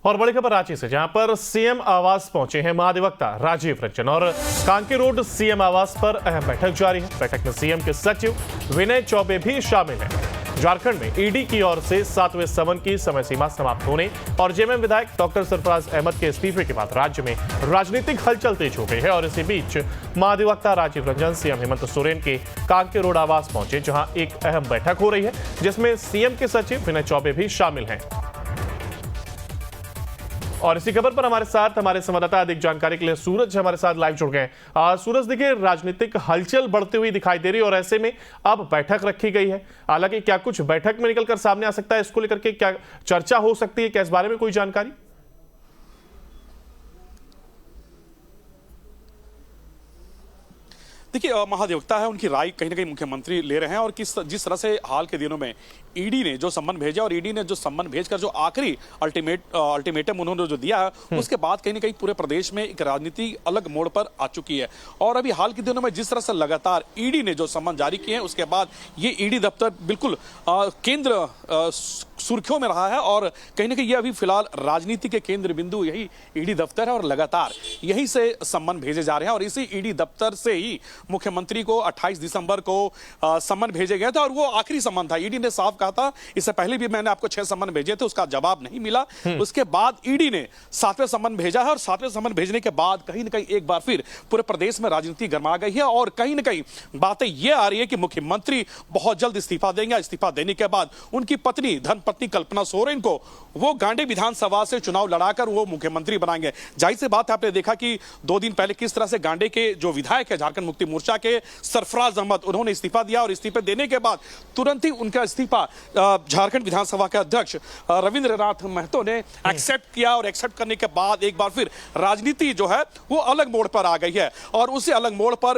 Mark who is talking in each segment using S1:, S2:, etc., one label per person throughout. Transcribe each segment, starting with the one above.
S1: और बड़ी खबर रांची से, जहां पर सीएम आवास पहुंचे हैं महाधिवक्ता राजीव रंजन और कांके रोड सीएम आवास पर अहम बैठक जारी है। बैठक में सीएम के सचिव विनय चौबे भी शामिल हैं। झारखंड में ईडी की ओर से 7वें समन की समय सीमा समाप्त होने और जेएमएम विधायक डॉक्टर सरफराज अहमद के इस्तीफे के बाद राज्य में राजनीतिक हलचल तेज हो गई है। और इसी बीच महाधिवक्ता राजीव रंजन सीएम हेमंत सोरेन के कांके रोड आवास पहुंचे, जहां एक अहम बैठक हो रही है, जिसमें सीएम के सचिव विनय चौबे भी शामिल हैं। और इसी खबर पर हमारे साथ हमारे संवाददाता अधिक जानकारी के लिए सूरज हमारे साथ लाइव जुड़ गए। सूरज, देखिए, राजनीतिक हलचल बढ़ती हुई दिखाई दे रही है और ऐसे में अब बैठक रखी गई है। हालांकि क्या कुछ बैठक में निकलकर सामने आ सकता है, इसको लेकर के क्या चर्चा हो सकती है, क्या इस बारे में कोई जानकारी?
S2: देखिए, महाधिवक्ता है, उनकी राय कहीं ना कहीं मुख्यमंत्री ले रहे हैं और जिस तरह से हाल के दिनों में ईडी ने जो सम्मन भेजा और ईडी ने जो सम्मन भेजकर जो आखिरी अल्टीमेटम उन्होंने जो दिया है, उसके बाद कहीं ना कहीं पूरे प्रदेश में एक राजनीति अलग मोड़ पर आ चुकी है। और अभी हाल के दिनों में जिस तरह से लगातार ईडी ने जो सम्मन जारी किए हैं, उसके बाद ये ईडी दफ्तर बिल्कुल केंद्र सुर्खियों में रहा है और कहीं ना कहीं ये अभी फिलहाल राजनीति के केंद्र बिंदु यही ईडी दफ्तर है और लगातार यहीं से सम्मन भेजे जा रहे हैं। और इसी ईडी दफ्तर से ही मुख्यमंत्री को 28 दिसंबर को सम्मन भेजे गए थे और वो आखिरी सम्मन था। ईडी ने साफ कहा था, इससे पहले भी मैंने आपको 6 सम्मन भेजे थे, उसका जवाब नहीं मिला। उसके बाद ईडी ने 7वें सम्मन भेजा है और 7वें सम्मन भेजने के बाद कहीं ना कहीं एक बार फिर पूरे प्रदेश में राजनीति गरमा गई है और कहीं ना कहीं बातें यह आ रही है कि मुख्यमंत्री बहुत जल्द इस्तीफा देंगे। इस्तीफा देने के बाद उनकी पत्नी धर्मपत्नी कल्पना सोरेन को वो गांडे विधानसभा से चुनाव लड़ाकर वो मुख्यमंत्री बनाएंगे। जाहिर सी बात है, आपने देखा कि 2 दिन पहले किस तरह से गांडे के जो विधायक है झारखंड मुक्ति मोर्चा के सरफराज अहमद, उन्होंने इस्तीफा दिया और इस्तीफे देने के बाद तुरंत ही उनका इस्तीफा झारखंड विधानसभा के अध्यक्ष रविंद्रनाथ महतो ने एक्सेप्ट किया और एक्सेप्ट करने के बाद एक बार फिर राजनीति जो है वो अलग मोड़ पर आ गई है और उसी अलग मोड़ पर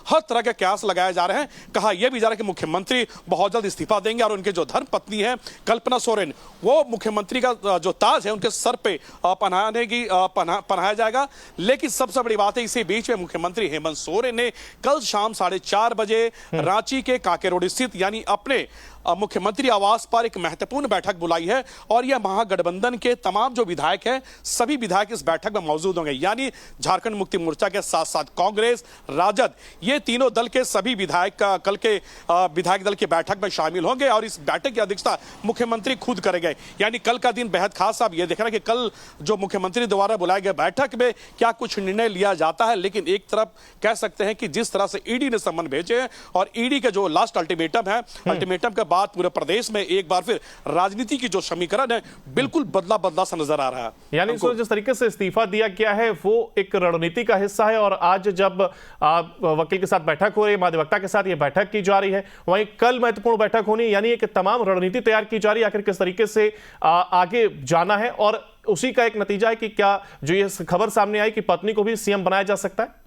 S2: हर तरह के कयास लगाए जा रहे हैं। कहा यह भी जा रहा है कि मुख्यमंत्री बहुत जल्द इस्तीफा देंगे और उनके जो धर्मपत्नी है कल्पना सोरेन, वो मुख्यमंत्री का जो ताज है उनके सर पे पहनाया जाएगा। लेकिन सबसे बड़ी बात है, इसी बीच में मुख्यमंत्री हेमंत सोरेन ने कल शाम 4:30 बजे रांची के कांके रोड स्थित यानी अपने मुख्यमंत्री आवास पर एक महत्वपूर्ण बैठक बुलाई है और यह महागठबंधन के तमाम जो विधायक हैं, सभी विधायक इस बैठक में मौजूद होंगे। यानी झारखंड मुक्ति मोर्चा के साथ साथ कांग्रेस, राजद, ये तीनों दल के सभी विधायक कल के विधायक दल की बैठक में शामिल होंगे और इस बैठक की अध्यक्षता मुख्यमंत्री खुद करेंगे। यानी कल का दिन बेहद खास। अब यह देखना कि कल जो मुख्यमंत्री द्वारा बुलाए गए बैठक में क्या कुछ निर्णय लिया जाता है। लेकिन एक तरफ कह सकते हैं कि जिस तरह से ईडी ने सम्मन भेजे हैं और ईडी के जो लास्ट अल्टीमेटम है, अल्टीमेटम के बाद पूरे प्रदेश में एक बार फिर राजनीति की जो समीकरण है बिल्कुल बदला सा नजर आ रहा है।
S1: यानी जिस तरीके से इस्तीफा दिया गया है वो एक रणनीति का हिस्सा है और आज जब वकील के साथ बैठक हो रही है, महाधिवक्ता के साथ ये बैठक की जा रही है, वहीं कल महत्वपूर्ण बैठक होनी, यानी एक तमाम रणनीति तैयार की जा रही है आखिर किस तरीके से आगे जाना है। और उसी का एक नतीजा है कि क्या जो ये खबर सामने आई कि पत्नी को भी सीएम बनाया जा सकता है।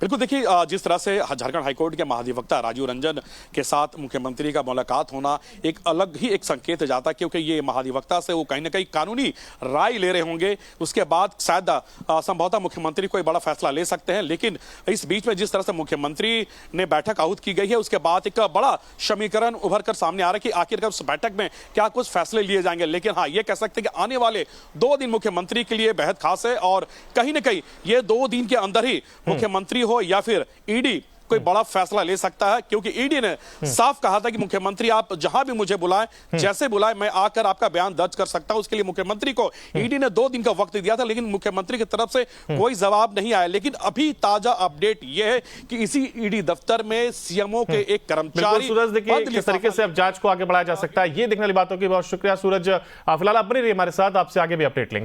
S2: बिल्कुल, देखिए, जिस तरह से झारखंड हाईकोर्ट के महाधिवक्ता राजीव रंजन के साथ मुख्यमंत्री का मुलाकात होना एक अलग ही एक संकेत जाता है, क्योंकि ये महाधिवक्ता से वो कहीं ना कहीं कानूनी राय ले रहे होंगे। उसके बाद शायद संभवतः मुख्यमंत्री कोई बड़ा फैसला ले सकते हैं। लेकिन इस बीच में जिस तरह से मुख्यमंत्री ने बैठक आहूत की गई है, उसके बाद एक बड़ा समीकरण उभर कर सामने आ रहा है कि आखिरकार उस बैठक में क्या कुछ फैसले लिए जाएंगे। लेकिन हाँ, ये कह सकते हैं कि आने वाले 2 दिन मुख्यमंत्री के लिए बेहद खास है और कहीं ना कहीं ये 2 दिन के अंदर ही मुख्यमंत्री हो या फिर ईडी कोई बड़ा फैसला ले सकता है। क्योंकि ईडी ने साफ कहा था कि मुख्यमंत्री आप जहां भी मुझे बुलाएं, जैसे बुलाएं, मैं आकर आपका बयान दर्ज कर सकता हूं। उसके लिए मुख्यमंत्री को ईडी ने 2 दिन का वक्त दिया था, लेकिन मुख्यमंत्री की तरफ से कोई जवाब नहीं आया। लेकिन अभी ताजा अपडेट यह है कि इसी ईडी दफ्तर में सीएमओ के एक कर्मचारी,
S1: सूरज, देखिए किस तरीके से अब जांच को आगे बढ़ाया जा सकता है, ये देखने वाली बातों की बहुत शुक्रिया सूरज। फिलहाल आप बने रहिए हमारे साथ, आपसे आगे भी अपडेट लेंगे।